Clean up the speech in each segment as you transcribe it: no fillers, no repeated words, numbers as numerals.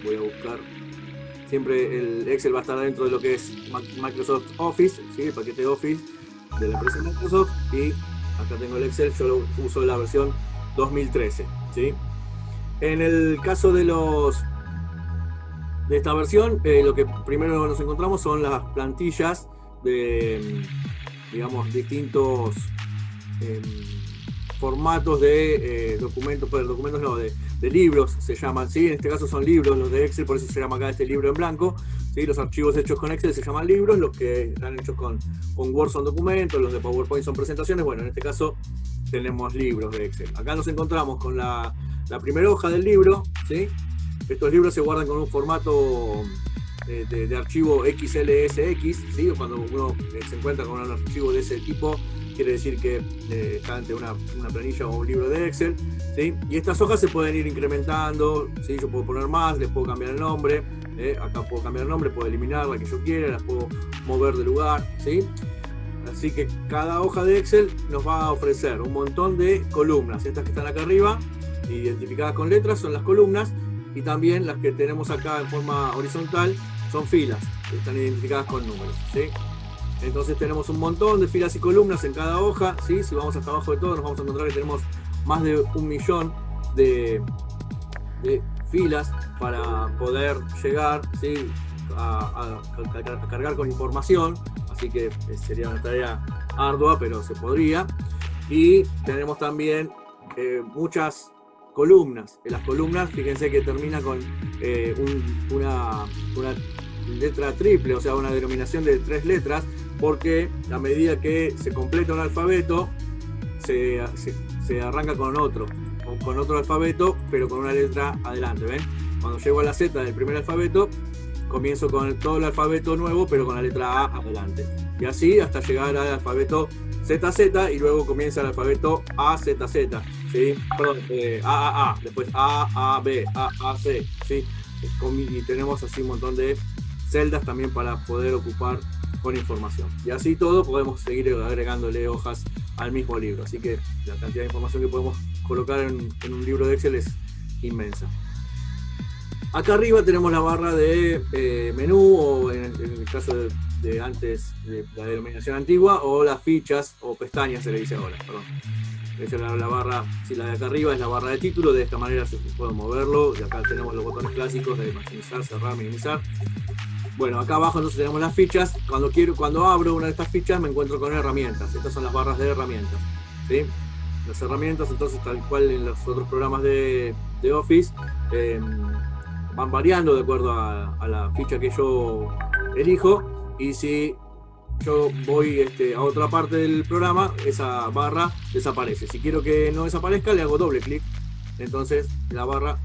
voy a buscar. Siempre el Excel va a estar dentro de lo que es Microsoft Office, ¿sí? El paquete de Office de la empresa Microsoft. Y acá tengo el Excel, yo lo uso la versión 2013, ¿sí? En el caso de esta versión, lo que primero nos encontramos son las plantillas de, digamos, distintos formatos de documentos, pero documentos no, de libros se llaman, ¿sí? En este caso son libros los de Excel, por eso se llama acá este libro en blanco, ¿sí? Los archivos hechos con Excel se llaman libros, los que están hechos con Word son documentos, los de PowerPoint son presentaciones. Bueno, en este caso tenemos libros de Excel. Acá nos encontramos con la primera hoja del libro, ¿sí? Estos libros se guardan con un formato de archivo XLSX, ¿sí? Cuando uno se encuentra con un archivo de ese tipo, quiere decir que está ante una planilla o un libro de Excel, ¿sí? Y estas hojas se pueden ir incrementando, ¿sí? Yo puedo poner más, les puedo cambiar el nombre, acá puedo cambiar el nombre, puedo eliminar la que yo quiera, las puedo mover de lugar, ¿sí? Así que cada hoja de Excel nos va a ofrecer un montón de columnas. Estas que están acá arriba, identificadas con letras, son las columnas, y también las que tenemos acá en forma horizontal son filas, que están identificadas con números, ¿sí? Entonces tenemos un montón de filas y columnas en cada hoja, ¿sí? Si vamos hasta abajo de todo, nos vamos a encontrar que tenemos más de 1.000.000 de filas para poder llegar, ¿sí? a cargar con información. Así que sería una tarea ardua, pero se podría. Y tenemos también muchas columnas. En las columnas, fíjense que termina con una letra triple, o sea, una denominación de 3 letras, porque a medida que se completa un alfabeto, se arranca con otro alfabeto, pero con una letra adelante, ¿ven? Cuando llego a la Z del primer alfabeto, comienzo con todo el alfabeto nuevo, pero con la letra A adelante. Y así hasta llegar al alfabeto ZZ, y luego comienza el alfabeto AZZ, ¿sí? Perdón, AAA, después AAB, AAC, ¿sí? Y tenemos así un montón de celdas también para poder ocupar con información. Y así todo podemos seguir agregándole hojas al mismo libro. Así que la cantidad de información que podemos colocar en un libro de Excel es inmensa. Acá arriba tenemos la barra de menú, o en el caso de antes, de la denominación antigua, o las fichas o pestañas se le dice ahora, perdón. Esa es la barra, si la de acá arriba es la barra de título, de esta manera se puede moverlo, y acá tenemos los botones clásicos de maximizar, cerrar, minimizar. Bueno, acá abajo entonces tenemos las fichas. Cuando abro una de estas fichas me encuentro con herramientas. Estas son las barras de herramientas, ¿sí? Las herramientas, entonces, tal cual en los otros programas de Office, van variando de acuerdo a la ficha que yo elijo, y si yo voy a otra parte del programa, esa barra desaparece. Si quiero que no desaparezca, le hago doble clic, entonces la barra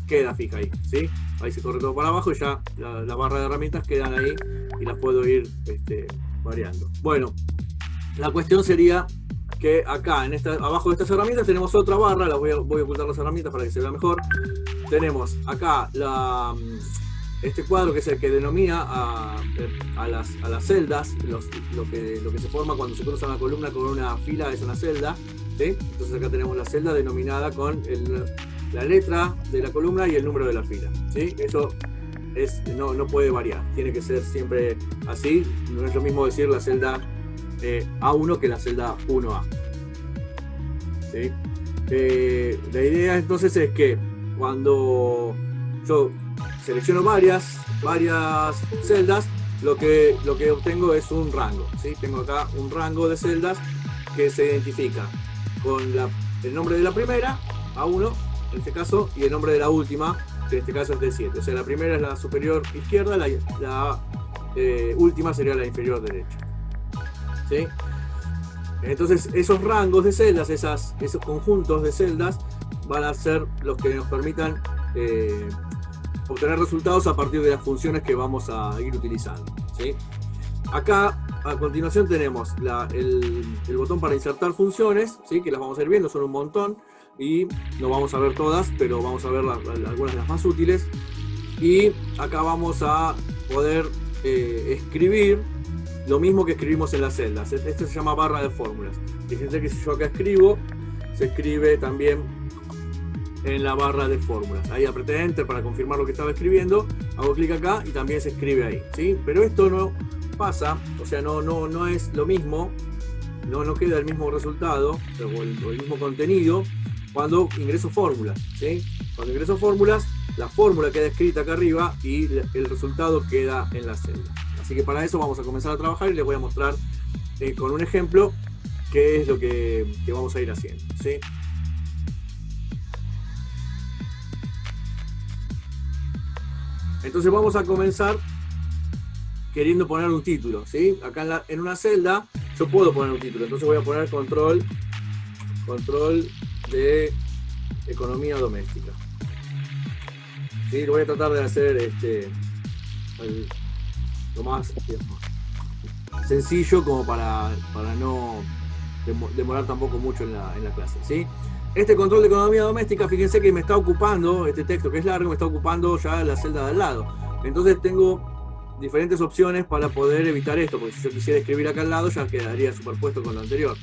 queda fija ahí, ¿sí? Ahí se corre todo para abajo y ya la barra de herramientas quedan ahí y las puedo ir variando. Bueno, la cuestión sería que acá, abajo de estas herramientas, tenemos otra barra. Voy a ocultar las herramientas para que se vea mejor. Tenemos acá este cuadro, que es el que denomina a las celdas, lo que se forma cuando se cruza una columna con una fila es una celda, ¿sí? Entonces acá tenemos la celda denominada con la letra de la columna y el número de la fila, ¿sí? Eso no puede variar, tiene que ser siempre así. No es lo mismo decir la celda A1 que la celda 1A, ¿sí? La idea entonces es que cuando yo selecciono varias celdas, lo que obtengo es un rango, ¿sí? Tengo acá un rango de celdas que se identifica con el nombre de la primera, A1 en este caso, y el nombre de la última, que en este caso es D7. O sea, la primera es la superior izquierda, la última sería la inferior derecha, ¿sí? Entonces esos rangos de celdas, esos conjuntos de celdas, van a ser los que nos permitan obtener resultados a partir de las funciones que vamos a ir utilizando, ¿sí? Acá a continuación tenemos el botón para insertar funciones, ¿sí? Que las vamos a ir viendo, son un montón y no vamos a ver todas, pero vamos a ver algunas de las más útiles. Y acá vamos a poder escribir lo mismo que escribimos en las celdas. Esto se llama barra de fórmulas. Fíjense que si yo acá escribo, se escribe también en la barra de fórmulas. Ahí apreté Enter para confirmar lo que estaba escribiendo, hago clic acá y también se escribe ahí, ¿sí? Pero esto no pasa, o sea, no es lo mismo, no queda el mismo resultado o el mismo contenido cuando ingreso fórmulas, ¿sí? Cuando ingreso fórmulas, la fórmula queda escrita acá arriba y el resultado queda en la celda. Así que para eso vamos a comenzar a trabajar y les voy a mostrar con un ejemplo qué es lo que vamos a ir haciendo, ¿sí? Entonces vamos a comenzar queriendo poner un título, ¿sí? Acá en una celda yo puedo poner un título, entonces voy a poner control de economía doméstica. ¿Sí? Lo voy a tratar de hacer lo más sencillo como para no demorar tampoco mucho en la clase, ¿sí? Este control de economía doméstica, fíjense que me está ocupando, este texto que es largo, me está ocupando ya la celda de al lado. Entonces tengo diferentes opciones para poder evitar esto, porque si yo quisiera escribir acá al lado ya quedaría superpuesto con lo anterior.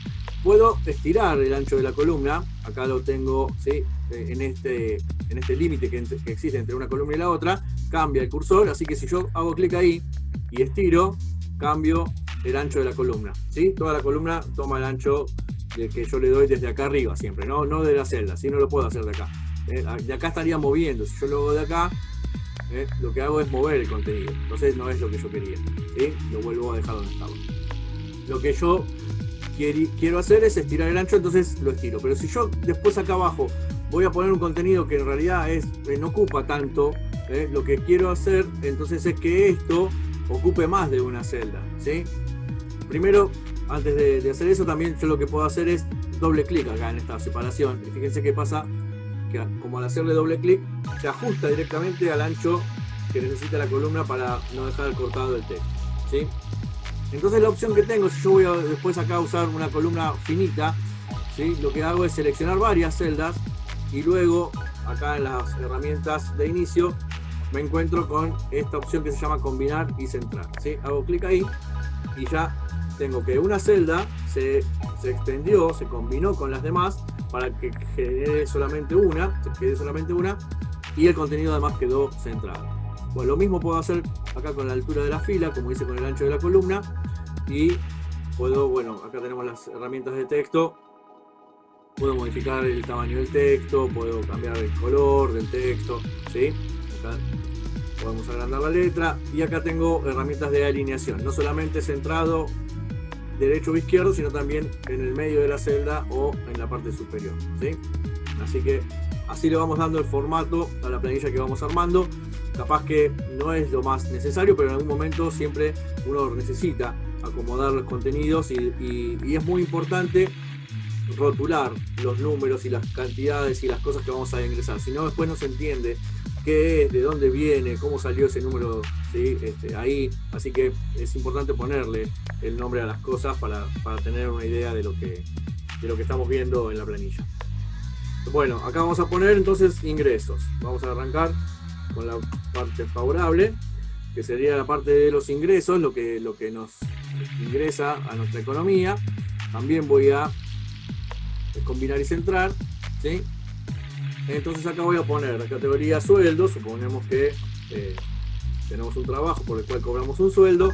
Puedo estirar el ancho de la columna, acá lo tengo, ¿sí? en este límite que existe entre una columna y la otra, cambia el cursor, así que si yo hago clic ahí y estiro, cambio el ancho de la columna, ¿sí? Toda la columna toma el ancho que yo le doy desde acá arriba siempre, no de la celda, ¿sí? No lo puedo hacer de acá. De acá estaría moviendo, si yo lo hago de acá, lo que hago es mover el contenido, entonces no es lo que yo quería, ¿sí? Lo vuelvo a dejar donde estaba. Lo que yo quiero hacer es estirar el ancho, entonces lo estiro, pero si yo después acá abajo voy a poner un contenido que en realidad no ocupa tanto, lo que quiero hacer entonces es que esto ocupe más de una celda, ¿sí? Primero, antes de hacer eso, también yo lo que puedo hacer es doble clic acá en esta separación. Y fíjense qué pasa, que como al hacerle doble clic, se ajusta directamente al ancho que necesita la columna para no dejar cortado el texto, ¿sí? Entonces la opción que tengo, si yo voy a después acá a usar una columna finita, ¿sí? Lo que hago es seleccionar varias celdas y luego acá en las herramientas de inicio me encuentro con esta opción que se llama combinar y centrar, ¿sí? Hago clic ahí y ya tengo que una celda se extendió, se combinó con las demás para que quede solamente una y el contenido además quedó centrado. Bueno, lo mismo puedo hacer acá con la altura de la fila, como hice con el ancho de la columna, y puedo, bueno, acá tenemos las herramientas de texto, puedo modificar el tamaño del texto, puedo cambiar el color del texto, ¿sí? Acá podemos agrandar la letra y acá tengo herramientas de alineación, no solamente centrado derecho o izquierdo, sino también en el medio de la celda o en la parte superior, ¿sí? Así que así le vamos dando el formato a la planilla que vamos armando. Capaz que no es lo más necesario, pero en algún momento siempre uno necesita acomodar los contenidos y es muy importante rotular los números y las cantidades y las cosas que vamos a ingresar, si no después no se entiende qué es, de dónde viene, cómo salió ese número, ¿sí? Ahí, así que es importante ponerle el nombre a las cosas para tener una idea de lo que estamos viendo en la planilla. Bueno, acá vamos a poner entonces ingresos. Vamos a arrancar con la parte favorable, que sería la parte de los ingresos, lo que nos ingresa a nuestra economía. También voy a combinar y centrar, ¿sí? Entonces acá voy a poner la categoría sueldo, suponemos que tenemos un trabajo por el cual cobramos un sueldo,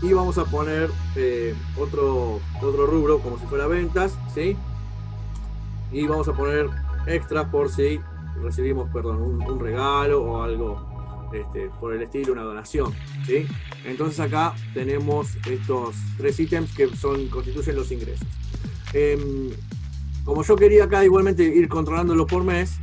y vamos a poner otro rubro como si fuera ventas, ¿sí? Y vamos a poner extras por si recibimos, un regalo o algo por el estilo, una donación, ¿sí? Entonces acá tenemos estos tres ítems que constituyen los ingresos. Como yo quería acá igualmente ir controlándolo por mes,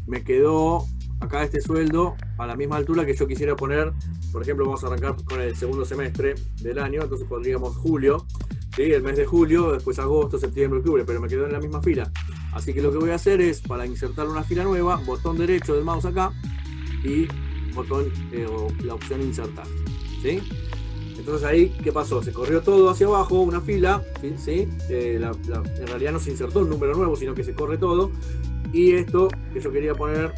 me quedó acá este sueldo a la misma altura que yo quisiera poner. Por ejemplo, vamos a arrancar con el segundo semestre del año, entonces pondríamos julio, ¿sí? El mes de julio, después agosto, septiembre, octubre, pero me quedó en la misma fila. Así que lo que voy a hacer es, para insertar una fila nueva, botón derecho del mouse acá y botón o la opción insertar, ¿sí? Entonces ahí, ¿qué pasó? Se corrió todo hacia abajo, una fila, ¿sí? En realidad no se insertó un número nuevo, sino que se corre todo. Y esto que yo quería poner,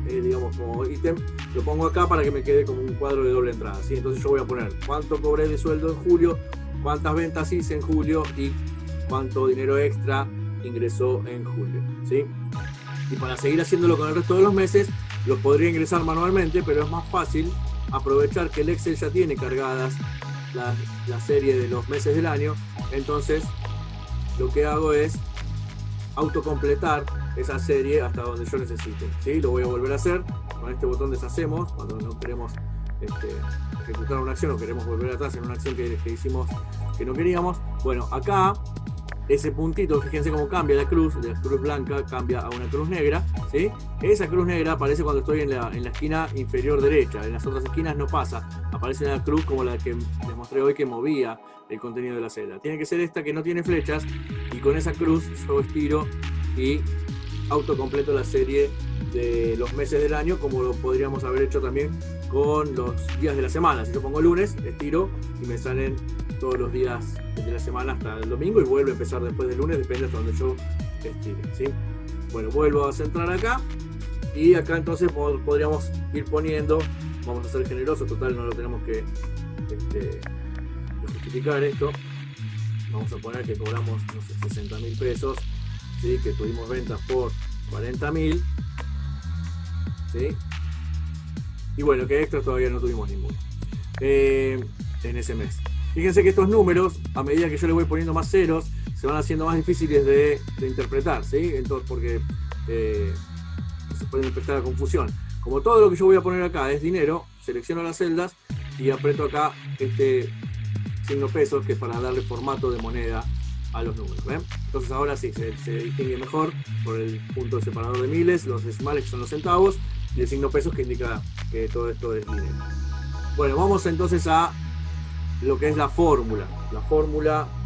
digamos, como ítem, lo pongo acá para que me quede como un cuadro de doble entrada, ¿sí? Entonces yo voy a poner cuánto cobré de sueldo en julio, cuántas ventas hice en julio y cuánto dinero extra ingresó en julio, ¿sí? Y para seguir haciéndolo con el resto de los meses, los podría ingresar manualmente, pero es más fácil aprovechar que el Excel ya tiene cargadas la serie de los meses del año. Entonces lo que hago es autocompletar esa serie hasta donde yo necesite, ¿sí? Lo voy a volver a hacer con este botón deshacemos cuando no queremos ejecutar una acción o queremos volver atrás en una acción que hicimos que no queríamos. Bueno, acá ese puntito, fíjense cómo cambia la cruz blanca cambia a una cruz negra, ¿sí? Esa cruz negra aparece cuando estoy en la esquina inferior derecha, en las otras esquinas no pasa, aparece una cruz como la que les mostré hoy que movía el contenido de la celda. Tiene que ser esta que no tiene flechas, y con esa cruz yo estiro y autocompleto la serie de los meses del año, como lo podríamos haber hecho también con los días de la semana. Si yo pongo lunes, estiro y me salen todos los días de la semana hasta el domingo, y vuelve a empezar después del lunes, depende hasta donde yo estire, ¿sí? Bueno, vuelvo a centrar acá, y acá entonces podríamos ir poniendo, vamos a ser generosos, total no lo tenemos que justificar esto. Vamos a poner que cobramos, no sé, 60.000 pesos, ¿sí? Que tuvimos ventas por 40.000, ¿sí? Y bueno, que extras todavía no tuvimos ninguno en ese mes. Fíjense que estos números, a medida que yo le voy poniendo más ceros, se van haciendo más difíciles de interpretar, ¿sí? Entonces, porque se puede prestar a confusión. Como todo lo que yo voy a poner acá es dinero, selecciono las celdas y aprieto acá este signo pesos, que es para darle formato de moneda a los números, ¿ven? Entonces ahora sí, se distingue mejor por el punto separador de miles, los decimales que son los centavos, y el signo pesos que indica que todo esto es dinero. Bueno, vamos entonces a lo que es la fórmula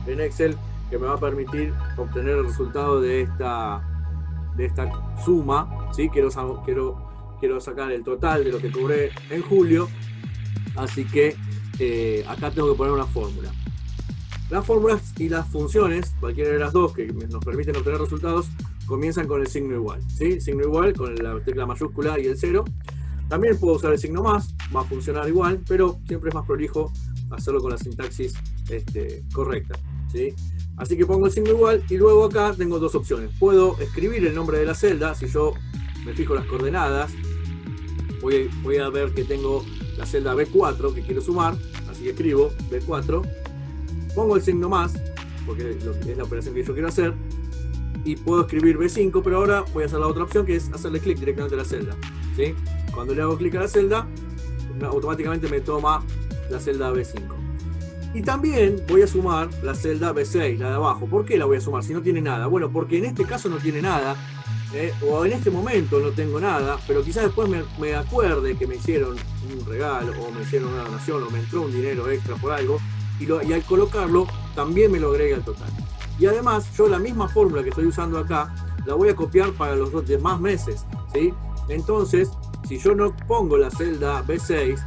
en Excel, que me va a permitir obtener el resultado de esta suma, ¿sí? Quiero sacar el total de lo que cobré en julio, así que acá tengo que poner una fórmula. Las fórmulas y las funciones, cualquiera de las dos que nos permiten obtener resultados, comienzan con el signo igual, ¿sí? Signo igual con la tecla mayúscula y el 0. También puedo usar el signo más, va a funcionar igual, pero siempre es más prolijo hacerlo con la sintaxis correcta, ¿sí? Así que pongo el signo igual, y luego acá tengo dos opciones. Puedo escribir el nombre de la celda. Si yo me fijo las coordenadas, voy a ver que tengo la celda B4 que quiero sumar, así que escribo B4, pongo el signo más, porque es la operación que yo quiero hacer, y puedo escribir B5, pero ahora voy a hacer la otra opción, que es hacerle clic directamente a la celda, ¿sí? Cuando le hago clic a la celda, automáticamente me toma la celda B5. Y también voy a sumar la celda B6, la de abajo. ¿Por qué la voy a sumar si no tiene nada? Bueno, porque en este caso no tiene nada, o en este momento no tengo nada, pero quizás después me acuerde que me hicieron un regalo, o me hicieron una donación, o me entró un dinero extra por algo, y al colocarlo también me lo agrega al total. Y además yo la misma fórmula que estoy usando acá la voy a copiar para los demás meses, ¿sí? Entonces, si yo no pongo la celda B6,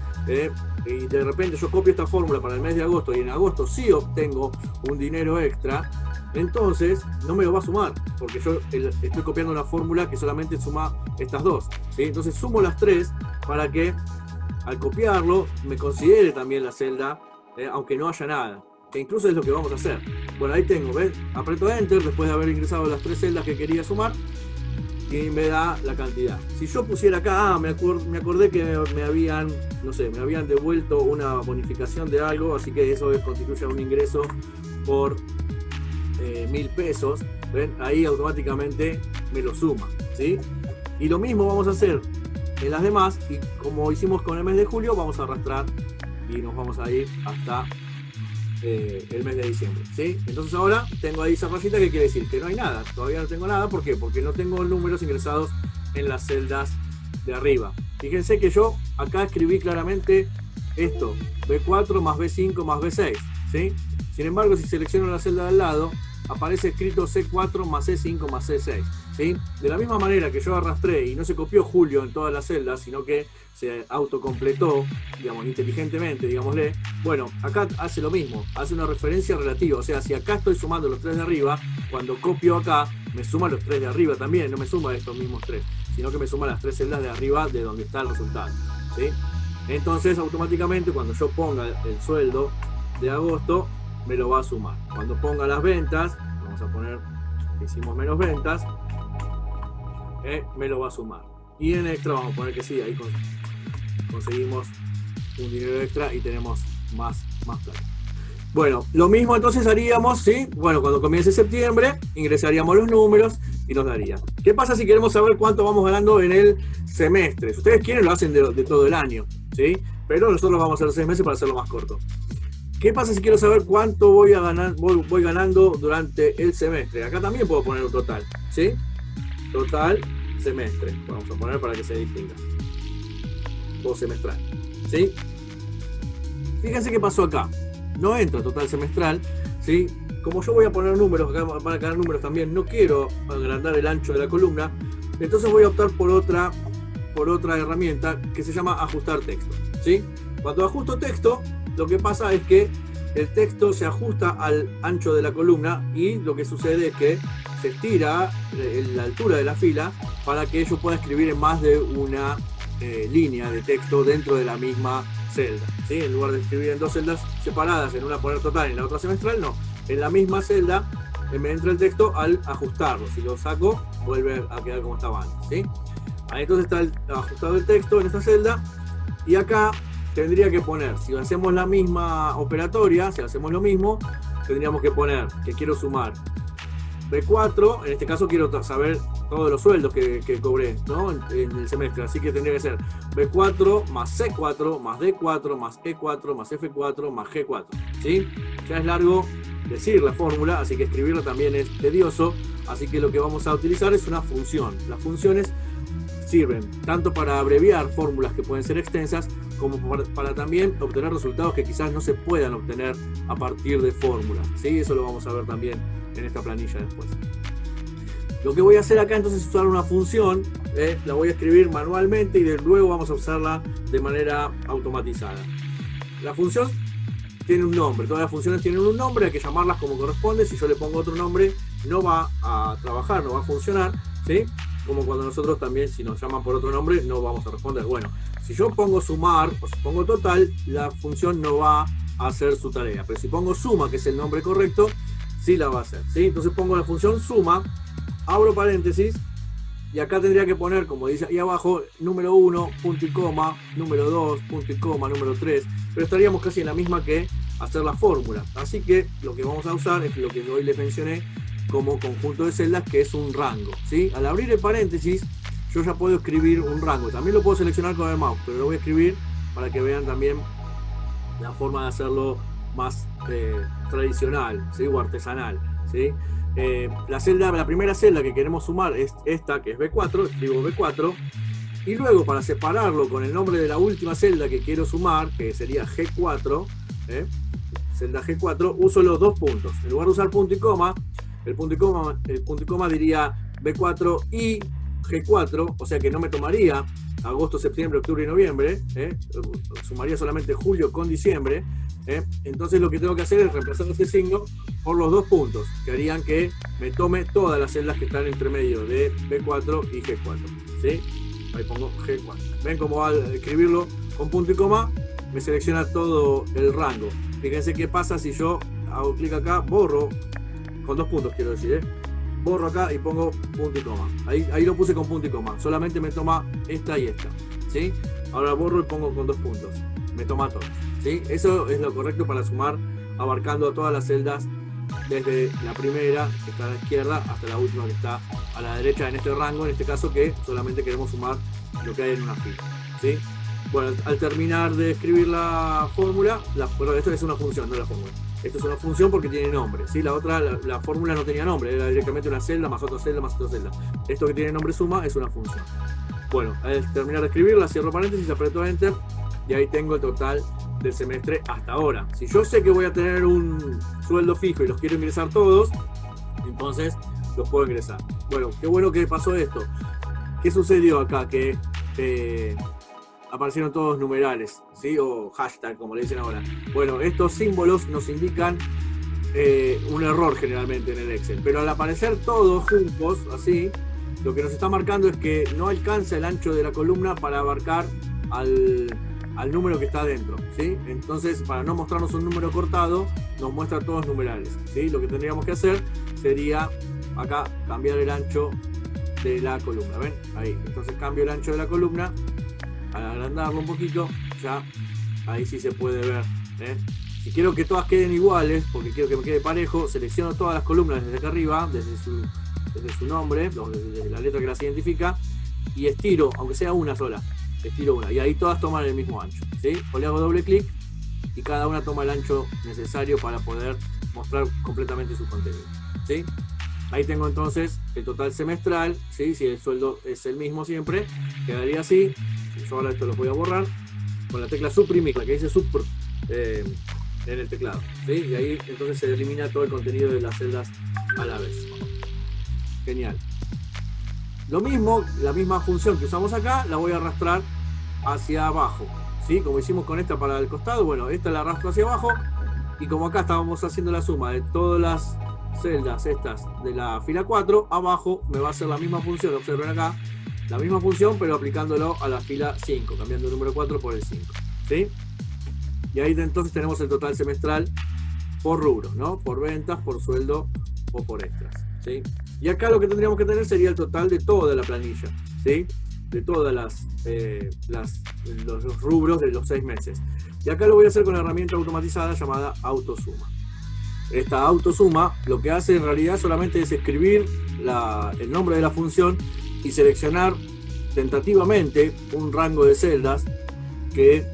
y de repente yo copio esta fórmula para el mes de agosto, y en agosto sí obtengo un dinero extra, entonces no me lo va a sumar, porque yo estoy copiando una fórmula que solamente suma estas dos, ¿sí? Entonces sumo las tres para que al copiarlo me considere también la celda, aunque no haya nada, que incluso es lo que vamos a hacer. Bueno, ahí tengo, ¿ven? Aprieto Enter después de haber ingresado las tres celdas que quería sumar, y me da la cantidad. Si yo pusiera acá, me acordé que me habían devuelto una bonificación de algo, así que eso constituye un ingreso por 1.000 pesos, ¿ven? Ahí automáticamente me lo suma, ¿sí? Y lo mismo vamos a hacer en las demás, y como hicimos con el mes de julio, vamos a arrastrar y nos vamos a ir hasta el mes de diciembre, ¿sí? Entonces ahora tengo ahí esa rayita que quiere decir que no hay nada, todavía no tengo nada. ¿Por qué? Porque no tengo números ingresados en las celdas de arriba. Fíjense que yo acá escribí claramente esto, B4 más B5 más B6, ¿sí? Sin embargo, si selecciono la celda del lado, aparece escrito C4 más C5 más C6, ¿sí? De la misma manera que yo arrastré y no se copió Julio en todas las celdas, sino que se autocompletó, digamos, inteligentemente, digámosle. Bueno, acá hace lo mismo, hace una referencia relativa. O sea, si acá estoy sumando los tres de arriba, cuando copio acá, me suma los tres de arriba también, no me suma estos mismos tres, sino que me suma las tres celdas de arriba de donde está el resultado, ¿sí? Entonces, automáticamente, cuando yo ponga el sueldo de agosto, me lo va a sumar. Cuando ponga las ventas, vamos a poner que hicimos menos ventas, me lo va a sumar. Y en extra vamos a poner que sí, ahí conseguimos un dinero extra y tenemos más plata. Bueno, lo mismo entonces haríamos, ¿sí? Bueno, cuando comience septiembre, ingresaríamos los números y nos daría. ¿Qué pasa si queremos saber cuánto vamos ganando en el semestre? Si ustedes quieren, lo hacen de todo el año, ¿sí? Pero nosotros vamos a hacer 6 meses para hacerlo más corto. ¿Qué pasa si quiero saber cuánto voy ganando durante el semestre? Acá también puedo poner un total, ¿sí? Total semestre. Vamos a poner para que se distinga. O semestral, ¿sí? Fíjense qué pasó acá. No entra total semestral, ¿sí? Como yo voy a poner números, acá van a quedar números también, no quiero agrandar el ancho de la columna, entonces voy a optar por otra herramienta que se llama ajustar texto, ¿sí? Cuando ajusto texto, lo que pasa es que el texto se ajusta al ancho de la columna y lo que sucede es que se estira la altura de la fila para que yo pueda escribir en más de una línea de texto dentro de la misma celda, ¿sí? En lugar de escribir en 2 celdas separadas, en una poner total y en la otra semestral, no. En la misma celda me entra el texto al ajustarlo. Si lo saco, vuelve a quedar como estaba antes, ¿sí? Ahí entonces está ajustado el texto en esta celda. Y acá tendría que poner, si hacemos la misma operatoria, si hacemos lo mismo, tendríamos que poner que quiero sumar B4, en este caso quiero saber todos los sueldos que cobré, ¿no? en el semestre, así que tendría que ser B4 más C4 más D4 más E4 más F4 más G4, ¿sí? Ya es largo decir la fórmula, así que escribirla también es tedioso, así que lo que vamos a utilizar es una función. Las funciones sirven tanto para abreviar fórmulas que pueden ser extensas, como para también obtener resultados que quizás no se puedan obtener a partir de fórmulas, ¿sí? Eso lo vamos a ver también en esta planilla después. Lo que voy a hacer acá entonces es usar una función, la voy a escribir manualmente y luego vamos a usarla de manera automatizada. La función tiene un nombre, todas las funciones tienen un nombre, hay que llamarlas como corresponde. Si yo le pongo otro nombre no va a trabajar, no va a funcionar, ¿sí? Como cuando nosotros también, si nos llaman por otro nombre, no vamos a responder. Bueno, si yo pongo sumar o si pongo total, la función no va a hacer su tarea. Pero si pongo suma, que es el nombre correcto, sí la va a hacer, ¿sí? Entonces pongo la función suma, abro paréntesis, y acá tendría que poner, como dice ahí abajo, número 1, punto y coma, número 2, punto y coma, número 3, pero estaríamos casi en la misma que hacer la fórmula. Así que lo que vamos a usar es lo que hoy les mencioné como conjunto de celdas, que es un rango, ¿sí? Al abrir el paréntesis, yo ya puedo escribir un rango. También lo puedo seleccionar con el mouse, pero lo voy a escribir para que vean también la forma de hacerlo más tradicional, ¿sí? O artesanal, ¿sí? La primera celda que queremos sumar es esta, que es B4, escribo B4, y luego para separarlo con el nombre de la última celda que quiero sumar, que sería G4, celda G4, uso los dos puntos. En lugar de usar punto y coma, el punto y coma diría B4 y G4, o sea que no me tomaría agosto, septiembre, octubre y noviembre, sumaría solamente julio con diciembre. Entonces lo que tengo que hacer es reemplazar este signo por los dos puntos, que harían que me tome todas las celdas que están entre medio de B4 y G4, ¿sí? Ahí pongo G4. ¿Ven cómo al escribirlo con punto y coma me selecciona todo el rango? Fíjense qué pasa si yo hago clic acá, borro, con dos puntos quiero decir, borro acá y pongo punto y coma. Ahí lo puse con punto y coma, solamente me toma esta y esta, ¿sí? Ahora borro y pongo con dos puntos, me toma todo, ¿sí? Eso es lo correcto para sumar, abarcando todas las celdas desde la primera, que está a la izquierda, hasta la última, que está a la derecha en este rango, en este caso que solamente queremos sumar lo que hay en una fila, ¿sí? Bueno, al terminar de escribir la fórmula, perdón, esto es una función, no la fórmula. Esto es una función porque tiene nombre, ¿sí? La otra, la fórmula no tenía nombre, era directamente una celda más otra celda más otra celda. Esto que tiene nombre suma es una función. Bueno, al terminar de escribirla, cierro paréntesis, aprieto Enter, y ahí tengo el total del semestre hasta ahora. Si yo sé que voy a tener un sueldo fijo y los quiero ingresar todos, entonces los puedo ingresar. Bueno, qué bueno que pasó esto. ¿Qué sucedió acá? Que aparecieron todos numerales, ¿sí? O hashtag, como le dicen ahora. Bueno, estos símbolos nos indican un error generalmente en el Excel, pero al aparecer todos juntos, así, lo que nos está marcando es que no alcanza el ancho de la columna para abarcar al número que está adentro, ¿sí? Entonces, para no mostrarnos un número cortado, nos muestra todos numerales, ¿sí? Lo que tendríamos que hacer sería acá cambiar el ancho de la columna, ¿ven? Ahí, entonces cambio el ancho de la columna, al agrandarlo un poquito, ya ahí sí se puede ver, ¿eh? Si quiero que todas queden iguales, porque quiero que me quede parejo, selecciono todas las columnas desde acá arriba, desde su nombre, desde la letra que las identifica, y estiro, aunque sea una sola, estiro una, y ahí todas toman el mismo ancho, ¿sí? O le hago doble clic y cada una toma el ancho necesario para poder mostrar completamente su contenido, ¿sí? Ahí tengo entonces el total semestral, ¿sí? Si el sueldo es el mismo siempre, quedaría así. Yo ahora esto lo voy a borrar con la tecla suprimir, la que dice en el teclado, ¿sí? Y ahí entonces se elimina todo el contenido de las celdas a la vez. Genial. Lo mismo, la misma función que usamos acá, la voy a arrastrar hacia abajo, ¿sí? Como hicimos con esta para el costado, bueno, esta la arrastro hacia abajo, y como acá estábamos haciendo la suma de todas las celdas estas de la fila 4, abajo me va a hacer la misma función, observen acá, la misma función, pero aplicándolo a la fila 5, cambiando el número 4 por el 5, ¿sí? Y ahí entonces tenemos el total semestral por rubro, ¿no? Por ventas, por sueldo o por extras, ¿sí? Y acá lo que tendríamos que tener sería el total de toda la planilla, ¿sí? De todas los rubros de los 6 meses. Y acá lo voy a hacer con la herramienta automatizada llamada Autosuma. Esta Autosuma lo que hace en realidad solamente es escribir el nombre de la función y seleccionar tentativamente un rango de celdas que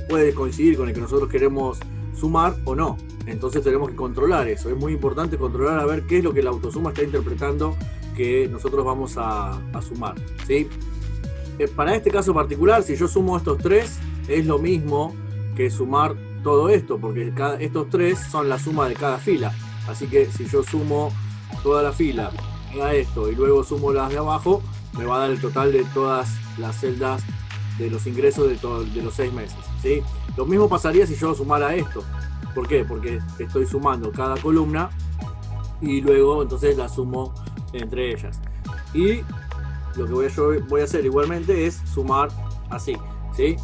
puede coincidir con el que nosotros queremos sumar o no. Entonces tenemos que controlar eso. Es muy importante controlar a ver qué es lo que la Autosuma está interpretando que nosotros vamos a sumar, ¿sí? Para este caso particular, si yo sumo estos 3, es lo mismo que sumar todo esto, porque estos 3 son la suma de cada fila. Así que si yo sumo toda la fila a esto y luego sumo las de abajo, me va a dar el total de todas las celdas de los ingresos de los 6 meses, ¿sí? Lo mismo pasaría si yo sumara esto. ¿Por qué? Porque estoy sumando cada columna y luego entonces la sumo entre ellas. Y lo que voy a hacer igualmente es sumar así, ¿sí?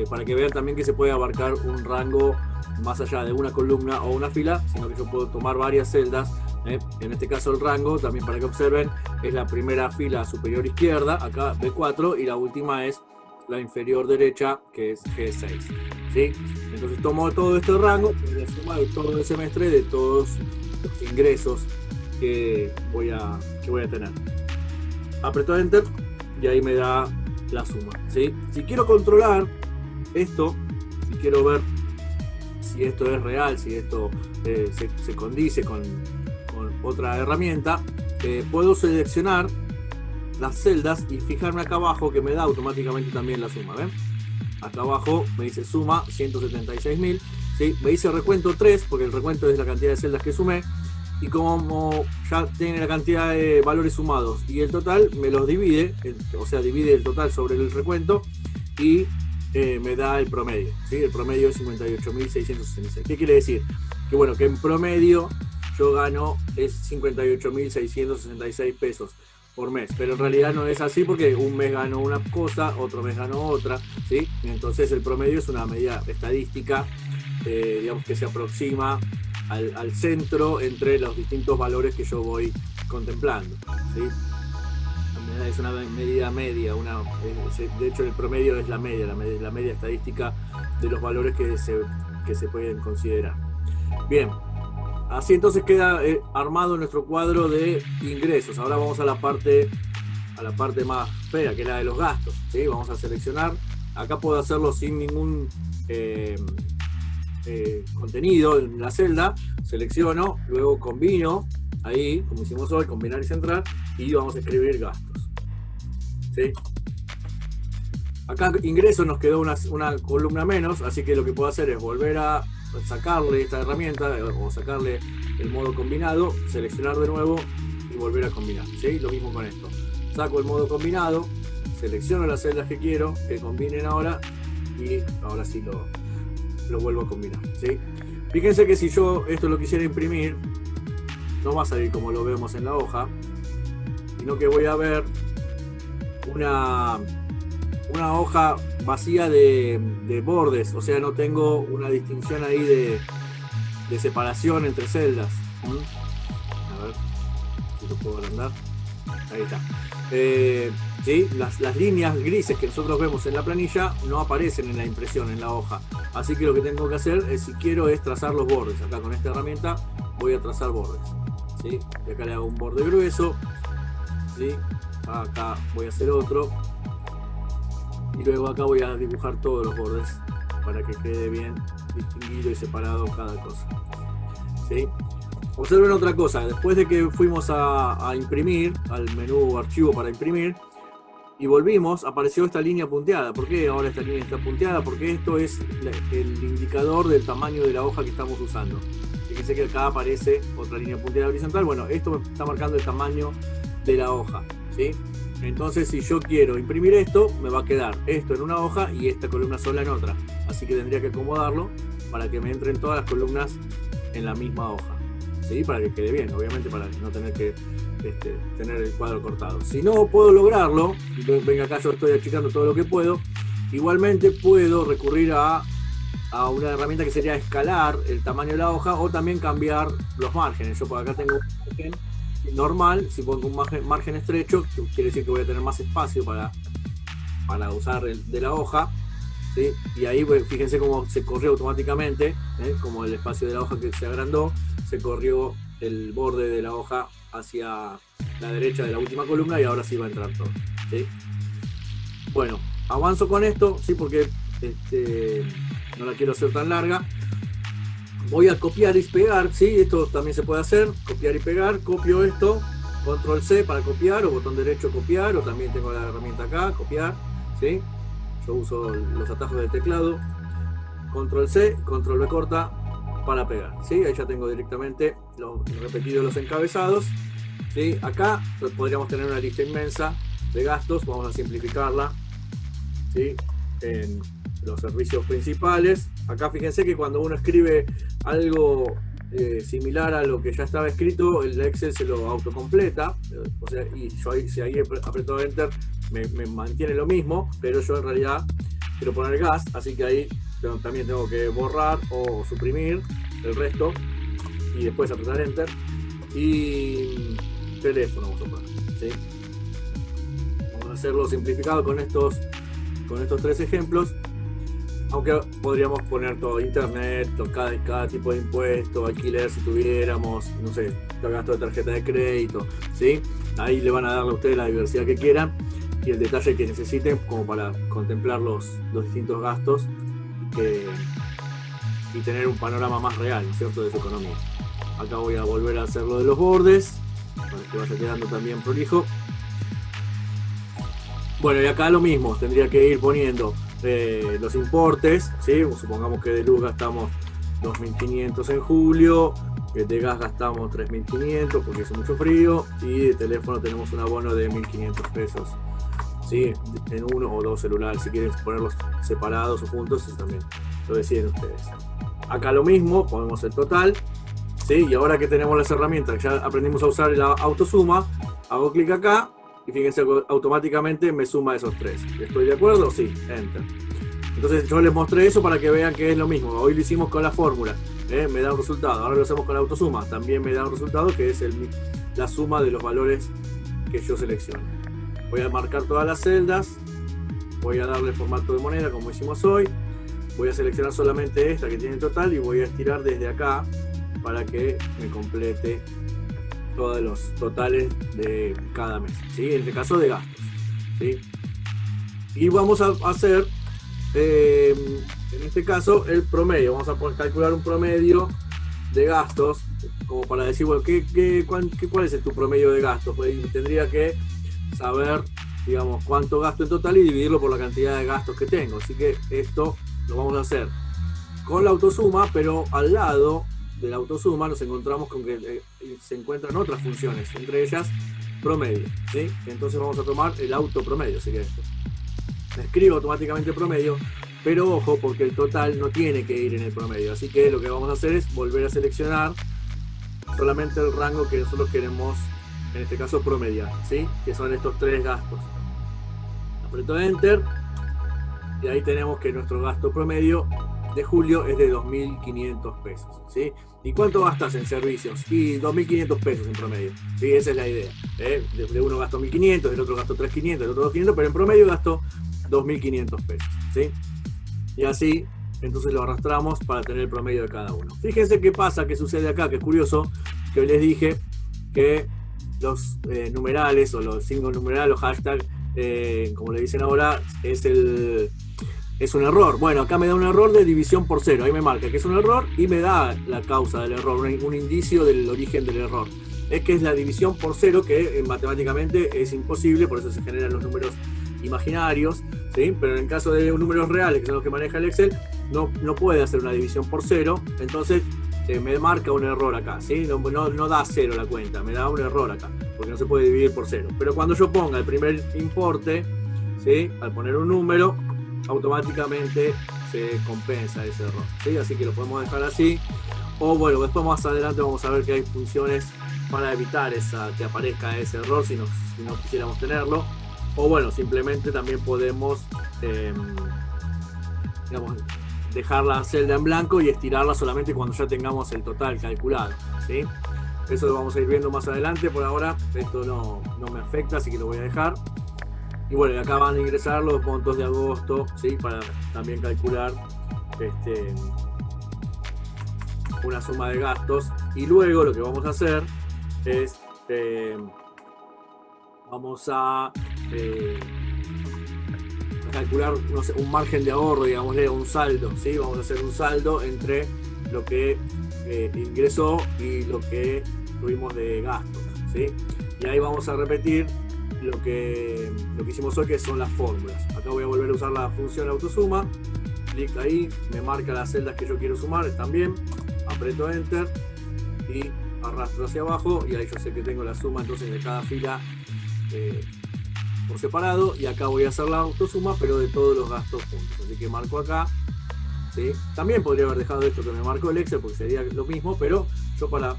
Para que vean también que se puede abarcar un rango más allá de una columna o una fila, sino que yo puedo tomar varias celdas. En este caso el rango, también para que observen, es la primera fila superior izquierda, acá B4, y la última es la inferior derecha, que es G6, ¿sí? Entonces tomo todo este rango, la suma de todo el semestre, de todos los ingresos que voy a tener. Aprieto Enter y ahí me da la suma, ¿sí? Si quiero controlar esto, si quiero ver si esto es real, si esto se condice con otra herramienta, puedo seleccionar las celdas y fijarme acá abajo que me da automáticamente también la suma, ¿ven? Acá abajo me dice suma 176.000, ¿sí? Me dice recuento 3 porque el recuento es la cantidad de celdas que sumé, y como ya tiene la cantidad de valores sumados y el total, me los divide, o sea, divide el total sobre el recuento y me da el promedio, ¿sí? El promedio es 58.666. ¿Qué quiere decir? Que bueno, que en promedio yo gano es 58.666 pesos por mes, pero en realidad no es así porque un mes gano una cosa, otro mes gano otra, ¿sí? Entonces el promedio es una medida estadística, digamos, que se aproxima al centro entre los distintos valores que yo voy contemplando, ¿sí? Es una medida media, de hecho el promedio es la media estadística de los valores que se pueden considerar. Bien, así entonces queda armado nuestro cuadro de ingresos. Ahora vamos a la parte más fea, que es la de los gastos, ¿sí? Vamos a seleccionar. Acá puedo hacerlo sin ningún contenido en la celda. Selecciono, luego combino, ahí, como hicimos hoy, combinar y centrar, y vamos a escribir gastos, ¿sí? Acá ingresos nos quedó una columna menos, así que lo que puedo hacer es volver a sacarle esta herramienta o sacarle el modo combinado, seleccionar de nuevo y volver a combinar, ¿sí? Lo mismo con esto. Saco el modo combinado, selecciono las celdas que quiero que combinen ahora y ahora sí lo vuelvo a combinar, ¿sí? Fíjense que si yo esto lo quisiera imprimir, no va a salir como lo vemos en la hoja, sino que voy a ver una hoja vacía de bordes, o sea, no tengo una distinción ahí de separación entre celdas. A ver si lo puedo agrandar. Ahí está. ¿Sí? Las líneas grises que nosotros vemos en la planilla no aparecen en la impresión, en la hoja. Así que lo que tengo que hacer, si quiero, es trazar los bordes. Acá con esta herramienta voy a trazar bordes. ¿Sí? Y acá le hago un borde grueso. ¿Sí? Acá voy a hacer otro. Y luego acá voy a dibujar todos los bordes para que quede bien distinguido y separado cada cosa. ¿Sí? Observen otra cosa, después de que fuimos a imprimir, al menú archivo para imprimir, y volvimos, apareció esta línea punteada. ¿Por qué ahora esta línea está punteada? Porque esto es el indicador del tamaño de la hoja que estamos usando. Fíjense que acá aparece otra línea punteada horizontal. Bueno, esto me está marcando el tamaño de la hoja, ¿sí? Entonces, si yo quiero imprimir esto, me va a quedar esto en una hoja y esta columna sola en otra. Así que tendría que acomodarlo para que me entren todas las columnas en la misma hoja. ¿Sí? Para que quede bien, obviamente, para no tener que tener el cuadro cortado. Si no puedo lograrlo, venga acá, yo estoy achicando todo lo que puedo, igualmente puedo recurrir a una herramienta que sería escalar el tamaño de la hoja o también cambiar los márgenes. Yo por acá tengo un margen normal, si pongo un margen estrecho, quiere decir que voy a tener más espacio para usar de la hoja. ¿Sí? Y ahí fíjense cómo se corrió automáticamente, como el espacio de la hoja que se agrandó, se corrió el borde de la hoja hacia la derecha de la última columna y ahora sí va a entrar todo. ¿Sí? Bueno, avanzo con esto, ¿sí? Porque no la quiero hacer tan larga. Voy a copiar y pegar, ¿sí? Esto también se puede hacer, copiar y pegar. Copio esto, control C para copiar, o botón derecho copiar, o también tengo la herramienta acá, copiar, ¿sí? Yo uso los atajos del teclado, control C, control V corta para pegar, ¿sí? Ahí ya tengo directamente repetidos los encabezados, ¿sí? Acá podríamos tener una lista inmensa de gastos, vamos a simplificarla, ¿sí? En los servicios principales. Acá fíjense que cuando uno escribe algo similar a lo que ya estaba escrito, el Excel se lo autocompleta, o sea, y yo ahí, si ahí aprieto Enter, me mantiene lo mismo, pero yo en realidad quiero poner gas, así que ahí también tengo que borrar o suprimir el resto y después apretar Enter. Y teléfono vamos a poner, ¿sí? Vamos a hacerlo simplificado con estos 3 ejemplos. Aunque podríamos poner todo, internet, cada tipo de impuesto, alquiler si tuviéramos, no sé, gasto de tarjeta de crédito, ¿sí? Ahí le van a darle a ustedes la diversidad que quieran y el detalle que necesiten como para contemplar los distintos gastos y tener un panorama más real, ¿no es cierto?, de su economía. Acá voy a volver a hacer lo de los bordes, para que vaya quedando también prolijo. Bueno, y acá lo mismo, tendría que ir poniendo los importes, ¿sí? Supongamos que de luz gastamos 2.500 en julio, de gas gastamos 3.500 porque hace mucho frío, y de teléfono tenemos un abono de 1.500 pesos, ¿sí? En uno o dos celulares. Si quieren ponerlos separados o juntos, eso también lo deciden ustedes. Acá lo mismo, ponemos el total, ¿sí? Y ahora que tenemos las herramientas, ya aprendimos a usar la autosuma, hago clic acá y fíjense, automáticamente me suma esos 3. ¿Estoy de acuerdo? Sí, Enter. Entonces yo les mostré eso para que vean que es lo mismo. Hoy lo hicimos con la fórmula, me da un resultado. Ahora lo hacemos con la autosuma, también me da un resultado que es la suma de los valores que yo selecciono. Voy a marcar todas las celdas, voy a darle formato de moneda como hicimos hoy, voy a seleccionar solamente esta que tiene total y voy a estirar desde acá para que me complete todos los totales de cada mes, ¿sí? En este caso de gastos, ¿sí? Y vamos a hacer en este caso el promedio. Vamos a calcular un promedio de gastos como para decir, bueno, ¿cuál es tu promedio de gastos? Pues tendría que saber, digamos, cuánto gasto en total y dividirlo por la cantidad de gastos que tengo. Así que esto lo vamos a hacer con la autosuma, pero al lado de la autosuma nos encontramos con que se encuentran otras funciones, entre ellas promedio, ¿sí? Entonces vamos a tomar el autopromedio, sería esto. Escribo automáticamente promedio, pero ojo, porque el total no tiene que ir en el promedio, así que lo que vamos a hacer es volver a seleccionar solamente el rango que nosotros queremos, en este caso promediar, ¿sí? Que son estos 3 gastos. Aprieto Enter y ahí tenemos que nuestro gasto promedio de julio es de 2.500 pesos, ¿sí? ¿Y cuánto gastas en servicios? Y 2.500 pesos en promedio, ¿sí? Esa es la idea, ¿eh? De uno gasto 1.500, del otro gasto 3.500, del otro 2.500, pero en promedio gasto 2.500 pesos, ¿sí? Y así, entonces lo arrastramos para tener el promedio de cada uno. Fíjense qué pasa, qué sucede acá, que es curioso, que hoy les dije que los numerales o los signos numerales, los hashtags, como le dicen ahora, es un error. Bueno, acá me da un error de división por cero. Ahí me marca que es un error y me da la causa del error, un indicio del origen del error. Es que es la división por cero, que matemáticamente es imposible, por eso se generan los números imaginarios, ¿sí? Pero en el caso de números reales, que son los que maneja el Excel, no puede hacer una división por cero, entonces me marca un error acá, ¿sí? No da cero la cuenta, me da un error acá, porque no se puede dividir por cero. Pero cuando yo ponga el primer importe, ¿sí? Al poner un número, automáticamente se compensa ese error, ¿sí? Así que lo podemos dejar así. O bueno, después más adelante vamos a ver que hay funciones para evitar que aparezca ese error si no quisiéramos tenerlo. O bueno, simplemente también podemos digamos, dejar la celda en blanco y estirarla solamente cuando ya tengamos el total calculado, ¿sí? Eso lo vamos a ir viendo más adelante. Por ahora esto no me afecta, así que lo voy a dejar. Y bueno, acá van a ingresar los montos de agosto, ¿sí? Para también calcular una suma de gastos. Y luego lo que vamos a hacer es vamos a calcular, no sé, un margen de ahorro, digámosle, un saldo, ¿sí? Vamos a hacer un saldo entre lo que ingresó y lo que tuvimos de gastos, ¿sí? Y ahí vamos a repetir lo que hicimos hoy, que son las fórmulas. Acá voy a volver a usar la función autosuma, clic ahí, me marca las celdas que yo quiero sumar, están bien, aprieto enter y arrastro hacia abajo, y ahí yo sé que tengo la suma entonces de cada fila por separado, y acá voy a hacer la autosuma pero de todos los gastos juntos, así que marco acá, ¿sí? También podría haber dejado esto que me marcó el Excel porque sería lo mismo, pero yo, para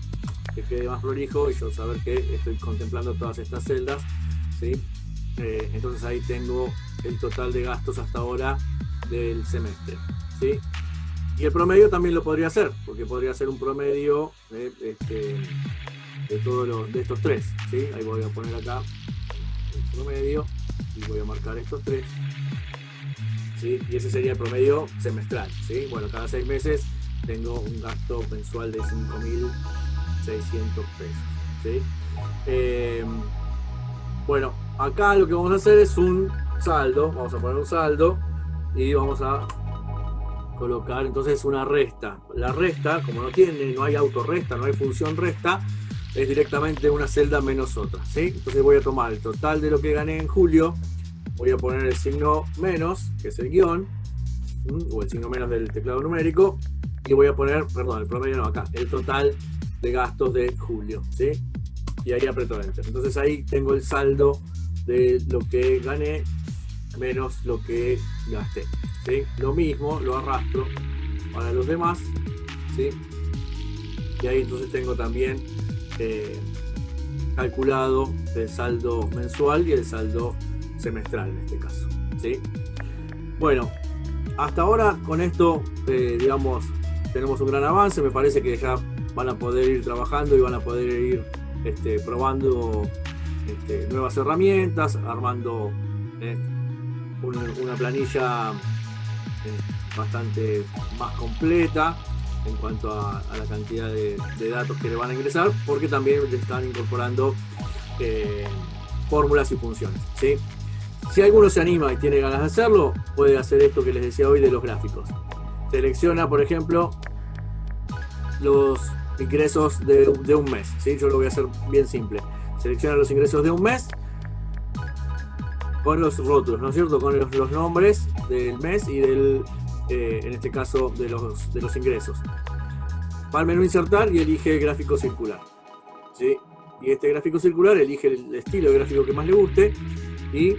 que quede más prolijo y yo saber que estoy contemplando todas estas celdas, ¿sí? Entonces ahí tengo el total de gastos hasta ahora del semestre, ¿sí? Y el promedio también lo podría hacer, porque podría hacer un promedio de todos de estos tres, ¿sí? Ahí voy a poner acá el promedio y voy a marcar estos tres, ¿sí? Y ese sería el promedio semestral, ¿sí? Bueno, cada 6 meses tengo un gasto mensual de 5.600 pesos, ¿sí? Bueno, acá lo que vamos a hacer es un saldo, vamos a poner un saldo y vamos a colocar entonces una resta. La resta, como no hay autorresta, no hay función resta, es directamente una celda menos otra, ¿sí? Entonces voy a tomar el total de lo que gané en julio, voy a poner el signo menos, que es el guión, o el signo menos del teclado numérico, y voy a poner, perdón, el promedio no, acá, el total de gastos de julio, ¿sí? Y ahí aprieto enter. Entonces ahí tengo el saldo de lo que gané menos lo que gasté, ¿sí? Lo mismo lo arrastro para los demás, ¿sí? Y ahí entonces tengo también calculado el saldo mensual y el saldo semestral en este caso, ¿sí? Bueno, hasta ahora con esto digamos, tenemos un gran avance. Me parece que ya van a poder ir trabajando y van a poder ir probando nuevas herramientas, armando una planilla bastante más completa en cuanto a la cantidad de datos que le van a ingresar, porque también le están incorporando fórmulas y funciones, ¿sí? Si alguno se anima y tiene ganas de hacerlo, puede hacer esto que les decía hoy de los gráficos. Selecciona, por ejemplo, los ingresos de un mes, ¿sí? Yo lo voy a hacer bien simple. Selecciona los ingresos de un mes con los rótulos, ¿no es cierto? Con los nombres del mes y en este caso de los ingresos. Va al menú insertar y elige gráfico circular, ¿sí? Y este gráfico circular elige el estilo de gráfico que más le guste y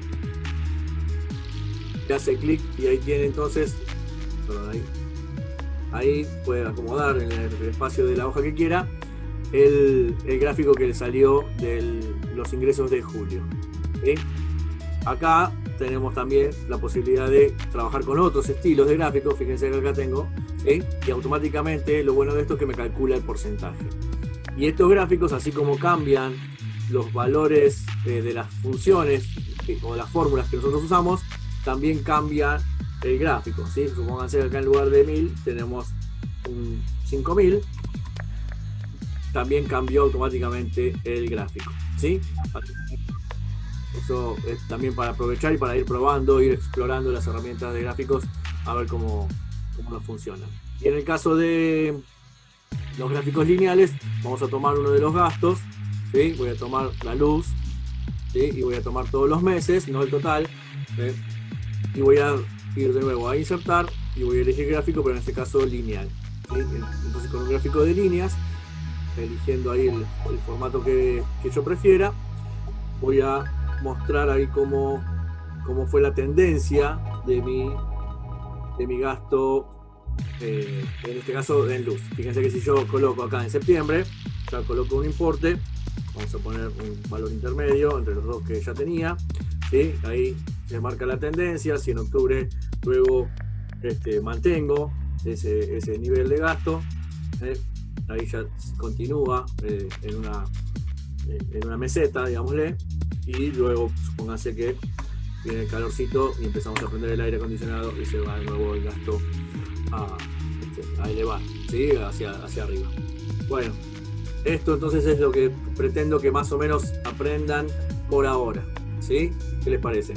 le hace clic, y ahí tiene entonces, perdón, ahí puede acomodar en el espacio de la hoja que quiera el gráfico que le salió de los ingresos de julio, ¿sí? Acá tenemos también la posibilidad de trabajar con otros estilos de gráficos. Fíjense que acá tengo ¿sí? Y automáticamente lo bueno de esto es que me calcula el porcentaje. Y estos gráficos, así como cambian los valores de las funciones o las fórmulas que nosotros usamos, también cambia el gráfico, ¿sí? Supónganse que acá en lugar de 1000 tenemos un 5000, también cambió automáticamente el gráfico, ¿sí? Eso es también para aprovechar y para ir probando, ir explorando las herramientas de gráficos a ver cómo nos funcionan. Y en el caso de los gráficos lineales, vamos a tomar uno de los gastos, ¿sí? Voy a tomar la luz, ¿sí? Y voy a tomar todos los meses, no el total, ¿sí? Y voy a ir de nuevo a insertar y voy a elegir gráfico, pero en este caso lineal, ¿sí? Entonces con un gráfico de líneas, eligiendo ahí el formato que yo prefiera, voy a mostrar ahí cómo fue la tendencia de mi gasto, en este caso en luz. Fíjense que si yo coloco acá en septiembre, ya coloco un importe, vamos a poner un valor intermedio entre los dos que ya tenía, ¿sí? Ahí se marca la tendencia. Si en octubre luego mantengo ese nivel de gasto, ahí ya continúa en una meseta, digámosle, y luego supónganse que viene el calorcito y empezamos a prender el aire acondicionado y se va de nuevo el gasto a elevar, ¿sí? hacia arriba. Bueno, esto entonces es lo que pretendo que más o menos aprendan por ahora, ¿sí? ¿Qué les parece?